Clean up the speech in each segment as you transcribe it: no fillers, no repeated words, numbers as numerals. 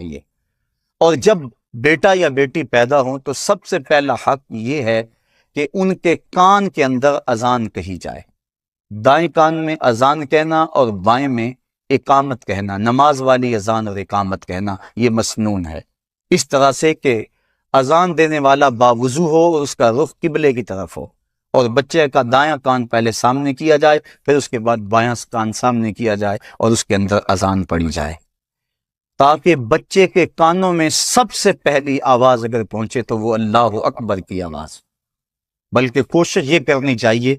چاہیے۔ اور جب بیٹا یا بیٹی پیدا ہوں تو سب سے پہلا حق یہ ہے کہ ان کے کان کے اندر اذان کہی جائے، دائیں کان میں اذان کہنا اور بائیں میں اقامت کہنا، نماز والی اذان اور اقامت کہنا، یہ مسنون ہے، اس طرح سے کہ اذان دینے والا باوضو ہو اور اس کا رخ قبلے کی طرف ہو، اور بچے کا دایاں کان پہلے سامنے کیا جائے، پھر اس کے بعد بایاں کان سامنے کیا جائے اور اس کے اندر اذان پڑھی جائے، تاکہ بچے کے کانوں میں سب سے پہلی آواز اگر پہنچے تو وہ اللہ اکبر کی آواز۔ بلکہ کوشش یہ کرنی چاہیے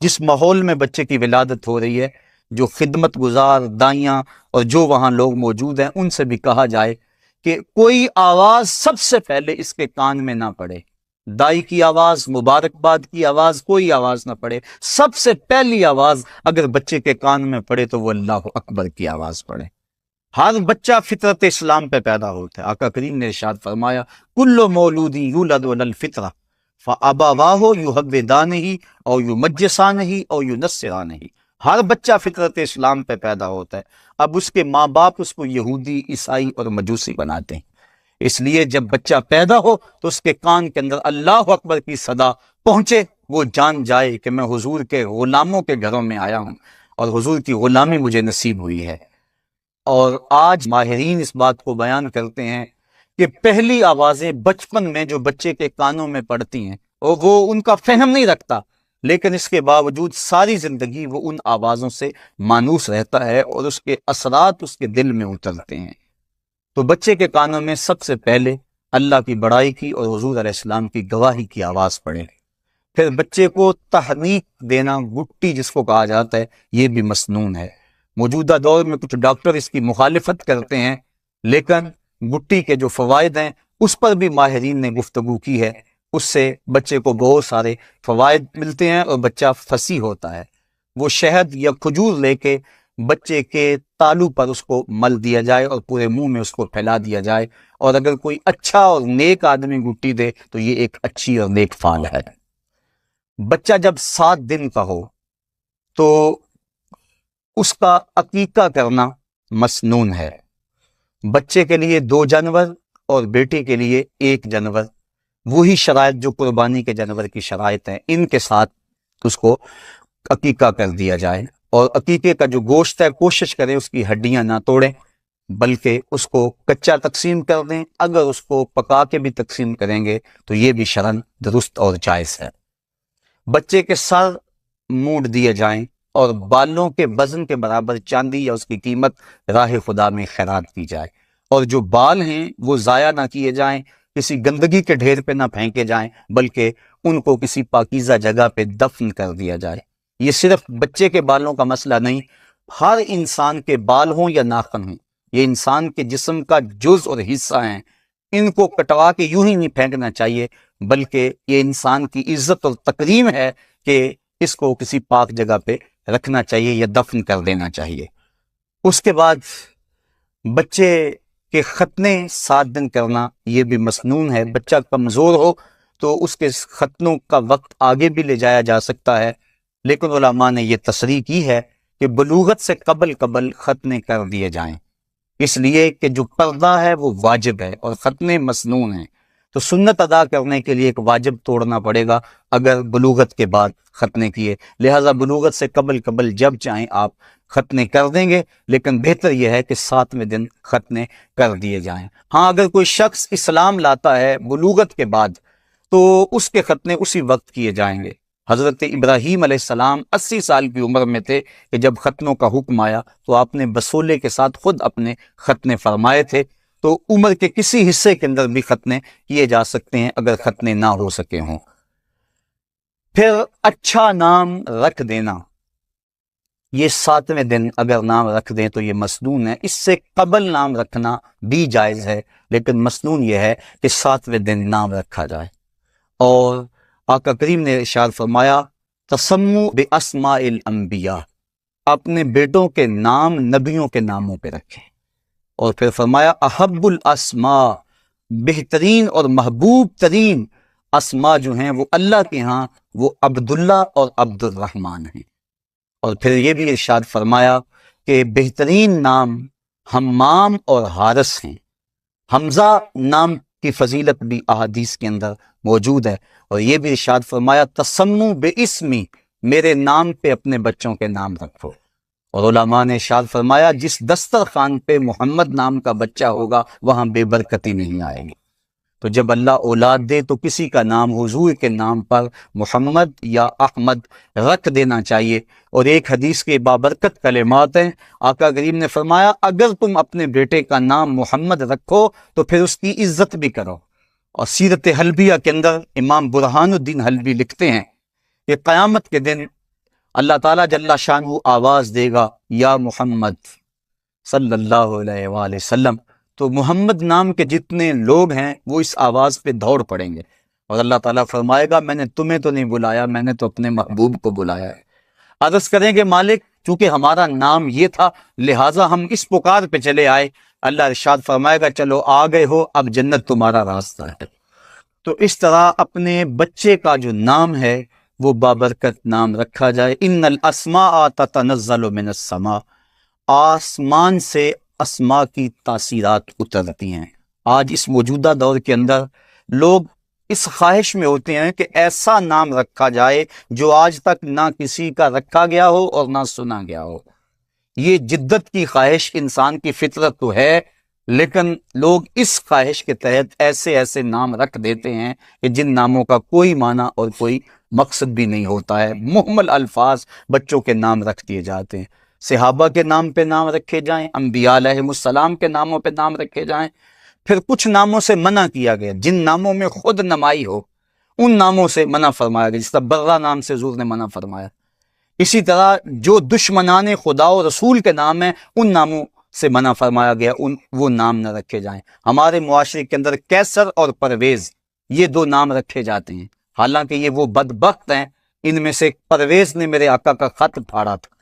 جس ماحول میں بچے کی ولادت ہو رہی ہے، جو خدمت گزار دائیاں اور جو وہاں لوگ موجود ہیں، ان سے بھی کہا جائے کہ کوئی آواز سب سے پہلے اس کے کان میں نہ پڑے، دائی کی آواز، مبارکباد کی آواز، کوئی آواز نہ پڑے، سب سے پہلی آواز اگر بچے کے کان میں پڑے تو وہ اللہ اکبر کی آواز پڑے۔ ہر بچہ فطرت اسلام پہ پیدا ہوتا ہے، آقا کریم نے ارشاد فرمایا کل مولود یولد علی الفطرہ فابواہ یہودانہ او یمجسانہ او ینصرانہ، ہر بچہ فطرت اسلام پہ پیدا ہوتا ہے، اب اس کے ماں باپ اس کو یہودی، عیسائی اور مجوسی بناتے ہیں، اس لیے جب بچہ پیدا ہو تو اس کے کان کے اندر اللہ اکبر کی صدا پہنچے، وہ جان جائے کہ میں حضور کے غلاموں کے گھروں میں آیا ہوں اور حضور کی غلامی مجھے نصیب ہوئی ہے۔ اور آج ماہرین اس بات کو بیان کرتے ہیں کہ پہلی آوازیں بچپن میں جو بچے کے کانوں میں پڑتی ہیں اور وہ ان کا فہم نہیں رکھتا، لیکن اس کے باوجود ساری زندگی وہ ان آوازوں سے مانوس رہتا ہے اور اس کے اثرات اس کے دل میں اترتے ہیں۔ تو بچے کے کانوں میں سب سے پہلے اللہ کی بڑائی کی اور حضور علیہ السلام کی گواہی کی آواز پڑے، پھر بچے کو تحنیک دینا، گٹی جس کو کہا جاتا ہے، یہ بھی مسنون ہے۔ موجودہ دور میں کچھ ڈاکٹر اس کی مخالفت کرتے ہیں، لیکن گٹی کے جو فوائد ہیں اس پر بھی ماہرین نے گفتگو کی ہے، اس سے بچے کو بہت سارے فوائد ملتے ہیں اور بچہ فصیح ہوتا ہے۔ وہ شہد یا کھجور لے کے بچے کے تالو پر اس کو مل دیا جائے اور پورے منہ میں اس کو پھیلا دیا جائے، اور اگر کوئی اچھا اور نیک آدمی گٹی دے تو یہ ایک اچھی اور نیک فعل ہے۔ بچہ جب 7 دن کا ہو تو اس کا عقیقہ کرنا مسنون ہے، بچے کے لیے 2 جانور اور بیٹے کے لیے 1 جانور، وہی شرائط جو قربانی کے جانور کی شرائط ہیں، ان کے ساتھ اس کو عقیقہ کر دیا جائے، اور عقیقے کا جو گوشت ہے کوشش کریں اس کی ہڈیاں نہ توڑیں، بلکہ اس کو کچا تقسیم کر دیں، اگر اس کو پکا کے بھی تقسیم کریں گے تو یہ بھی شرعاً درست اور جائز ہے۔ بچے کے سر مونڈ دیے جائیں اور بالوں کے وزن کے برابر چاندی یا اس کی قیمت راہ خدا میں خیرات کی جائے، اور جو بال ہیں وہ ضائع نہ کیے جائیں، کسی گندگی کے ڈھیر پہ نہ پھینکے جائیں، بلکہ ان کو کسی پاکیزہ جگہ پہ دفن کر دیا جائے۔ یہ صرف بچے کے بالوں کا مسئلہ نہیں، ہر انسان کے بال ہوں یا ناخن ہوں، یہ انسان کے جسم کا جز اور حصہ ہیں، ان کو کٹوا کے یوں ہی نہیں پھینکنا چاہیے، بلکہ یہ انسان کی عزت اور تکریم ہے کہ اس کو کسی پاک جگہ پہ رکھنا چاہیے یا دفن کر دینا چاہیے۔ اس کے بعد بچے کے ختنے 7 دن کرنا یہ بھی مسنون ہے، بچہ کمزور ہو تو اس کے ختنوں کا وقت آگے بھی لے جایا جا سکتا ہے، لیکن علماء نے یہ تصریح کی ہے کہ بلوغت سے قبل ختنے کر دیے جائیں، اس لیے کہ جو پردہ ہے وہ واجب ہے اور ختنے مسنون ہیں، تو سنت ادا کرنے کے لیے ایک واجب توڑنا پڑے گا اگر بلوغت کے بعد ختنے کیے، لہٰذا بلوغت سے قبل جب چاہیں آپ ختنے کر دیں گے، لیکن بہتر یہ ہے کہ 7ویں دن ختنے کر دیے جائیں۔ ہاں اگر کوئی شخص اسلام لاتا ہے بلوغت کے بعد تو اس کے ختنے اسی وقت کیے جائیں گے۔ حضرت ابراہیم علیہ السلام 80 سال کی عمر میں تھے کہ جب ختنوں کا حکم آیا تو آپ نے بسولے کے ساتھ خود اپنے ختنے فرمائے تھے، تو عمر کے کسی حصے کے اندر بھی ختنے کیے جا سکتے ہیں اگر ختنے نہ ہو سکے ہوں۔ پھر اچھا نام رکھ دینا، یہ 7ویں دن اگر نام رکھ دیں تو یہ مسنون ہے، اس سے قبل نام رکھنا بھی جائز ہے، لیکن مسنون یہ ہے کہ 7ویں دن نام رکھا جائے۔ اور آقا کریم نے ارشاد فرمایا تسموا باسماء الانبیاء، اپنے بیٹوں کے نام نبیوں کے ناموں پہ رکھیں، اور پھر فرمایا احب الاسماء، بہترین اور محبوب ترین اسماء جو ہیں وہ اللہ کے ہاں وہ عبداللہ اور عبد الرحمن ہیں، اور پھر یہ بھی ارشاد فرمایا کہ بہترین نام حمام اور حارث ہیں، حمزہ نام کی فضیلت بھی احادیث کے اندر موجود ہے، اور یہ بھی ارشاد فرمایا تسموا باسمی، میرے نام پہ اپنے بچوں کے نام رکھو۔ اور علماء نے ارشاد فرمایا جس دسترخوان پہ محمد نام کا بچہ ہوگا وہاں بے برکتی نہیں آئے گی۔ تو جب اللہ اولاد دے تو کسی کا نام حضور کے نام پر محمد یا احمد رکھ دینا چاہیے۔ اور ایک حدیث کے بابرکت کلمات ہیں، آقا کریم نے فرمایا اگر تم اپنے بیٹے کا نام محمد رکھو تو پھر اس کی عزت بھی کرو۔ اور سیرت حلبیہ کے اندر امام برہان الدین حلبی لکھتے ہیں کہ قیامت کے دن اللہ تعالیٰ جل شانہ آواز دے گا یا محمد صلی اللہ علیہ وآلہ وسلم، تو محمد نام کے جتنے لوگ ہیں وہ اس آواز پہ دوڑ پڑیں گے، اور اللہ تعالیٰ فرمائے گا میں نے تمہیں تو نہیں بلایا، میں نے تو اپنے محبوب کو بلایا ہے۔ عرض کریں گے مالک چونکہ ہمارا نام یہ تھا لہٰذا ہم اس پکار پہ چلے آئے، اللہ ارشاد فرمائے گا چلو آ گئے ہو، اب جنت تمہارا راستہ ہے۔ تو اس طرح اپنے بچے کا جو نام ہے وہ بابرکت نام رکھا جائے۔ ان الاسماء تتنزل من السماء، آسمان سے اسماء کی تاثیرات اترتی ہیں۔ آج اس موجودہ دور کے اندر لوگ اس خواہش میں ہوتے ہیں کہ ایسا نام رکھا جائے جو آج تک نہ کسی کا رکھا گیا ہو اور نہ سنا گیا ہو۔ یہ جدت کی خواہش انسان کی فطرت تو ہے، لیکن لوگ اس خواہش کے تحت ایسے ایسے نام رکھ دیتے ہیں کہ جن ناموں کا کوئی معنی اور کوئی مقصد بھی نہیں ہوتا ہے۔ محمل الفاظ بچوں کے نام رکھ دیے جاتے ہیں، صحابہ کے نام پہ نام رکھے جائیں، انبیاء علیہ السلام کے ناموں پہ نام رکھے جائیں۔ پھر کچھ ناموں سے منع کیا گیا، جن ناموں میں خود نمائی ہو ان ناموں سے منع فرمایا گیا، جس طرح برہ نام سے حضور نے منع فرمایا۔ اسی طرح جو دشمنان خدا و رسول کے نام ہیں ان ناموں سے منع فرمایا گیا، وہ نام نہ رکھے جائیں۔ ہمارے معاشرے کے اندر کیسر اور پرویز یہ دو نام رکھے جاتے ہیں، حالانکہ یہ وہ بدبخت ہیں، ان میں سے پرویز نے میرے آقا کا خط پھاڑا تھا،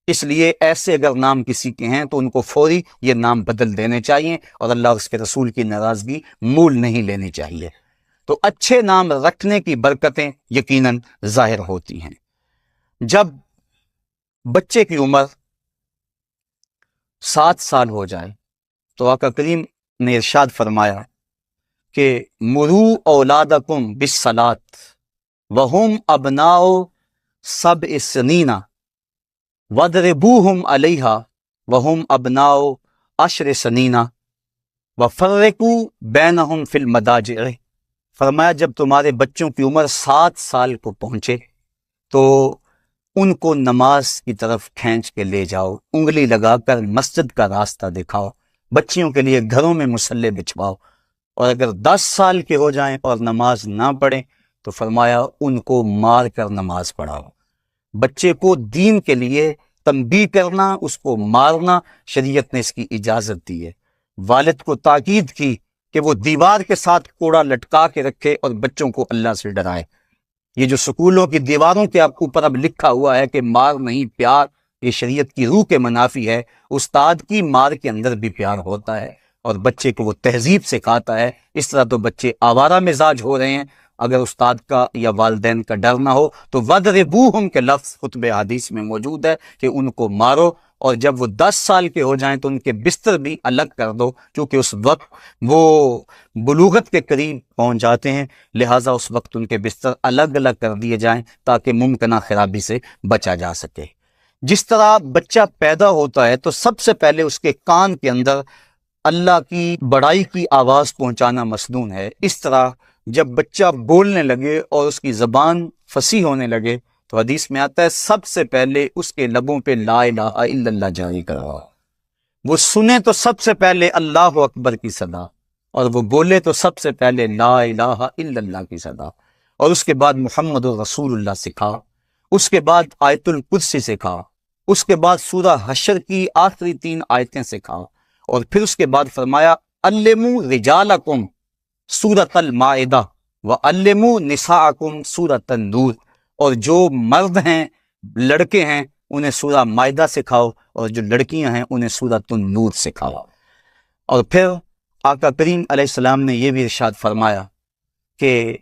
اس لیے ایسے اگر نام کسی کے ہیں تو ان کو فوری یہ نام بدل دینے چاہیے اور اللہ اور اس کے رسول کی ناراضگی مول نہیں لینی چاہیے۔ تو اچھے نام رکھنے کی برکتیں یقیناً ظاہر ہوتی ہیں۔ جب بچے کی عمر 7 سال ہو جائے تو آقا کریم نے ارشاد فرمایا کہ مروا اولادکم بالصلاۃ وہم ابناء 7 سنین وَاضْرِبُوهُمْ عَلَيْهَا وَهُمْ أَبْنَاءُ 10 سنین وَفَرِّقُوا بَيْنَهُمْ فِي الْمَضَاجِعِ، فرمایا جب تمہارے بچوں کی عمر 7 سال کو پہنچے تو ان کو نماز کی طرف کھینچ کے لے جاؤ، انگلی لگا کر مسجد کا راستہ دکھاؤ، بچیوں کے لیے گھروں میں مصلی بچھواؤ، اور اگر 10 سال کے ہو جائیں اور نماز نہ پڑھیں تو فرمایا ان کو مار کر نماز پڑھاؤ۔ بچے کو دین کے لیے تنبیہ کرنا، اس کو مارنا، شریعت نے اس کی اجازت دی ہے۔ والد کو تاکید کی کہ وہ دیوار کے ساتھ کوڑا لٹکا کے رکھے اور بچوں کو اللہ سے ڈرائے۔ یہ جو سکولوں کی دیواروں کے اوپر اب لکھا ہوا ہے کہ مار نہیں پیار، یہ شریعت کی روح کے منافی ہے۔ استاد کی مار کے اندر بھی پیار ہوتا ہے اور بچے کو وہ تہذیب سکھاتا ہے۔ اس طرح تو بچے آوارہ مزاج ہو رہے ہیں اگر استاد کا یا والدین کا ڈر نہ ہو تو وَاضْرِبُوهُمْ کے لفظ خطبہ حدیث میں موجود ہے کہ ان کو مارو، اور جب وہ 10 سال کے ہو جائیں تو ان کے بستر بھی الگ کر دو، کیونکہ اس وقت وہ بلوغت کے قریب پہنچ جاتے ہیں، لہٰذا اس وقت ان کے بستر الگ الگ کر دیے جائیں تاکہ ممکنہ خرابی سے بچا جا سکے۔ جس طرح بچہ پیدا ہوتا ہے تو سب سے پہلے اس کے کان کے اندر اللہ کی بڑائی کی آواز پہنچانا مسنون ہے، اس طرح جب بچہ بولنے لگے اور اس کی زبان فصیح ہونے لگے تو حدیث میں آتا ہے سب سے پہلے اس کے لبوں پہ لا الہ الا اللہ جاری کروا، وہ سنے تو سب سے پہلے اللہ اکبر کی صدا، اور وہ بولے تو سب سے پہلے لا الہ الا اللہ کی صدا، اور اس کے بعد محمد رسول اللہ سکھا، اس کے بعد آیت الکرسی سکھا، اس کے بعد سورہ حشر کی آخری 3 آیتیں سکھا، اور پھر اس کے بعد فرمایا علموا رجالکم سورۃ المائدہ وعلموا نساءکم سورۃ النور، اور جو مرد ہیں لڑکے ہیں انہیں سورہ مائدہ سکھاؤ، اور جو لڑکیاں ہیں انہیں سورۃ النور سکھاؤ۔ اور پھر آقا کریم علیہ السلام نے یہ بھی ارشاد فرمایا کہ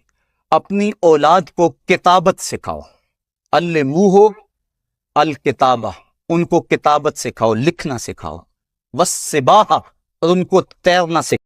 اپنی اولاد کو کتابت سکھاؤ، علموہ الکتابہ، ان کو کتابت سکھاؤ، لکھنا سکھاؤ، والسباحہ، اور ان کو تیرنا سکھاؤ۔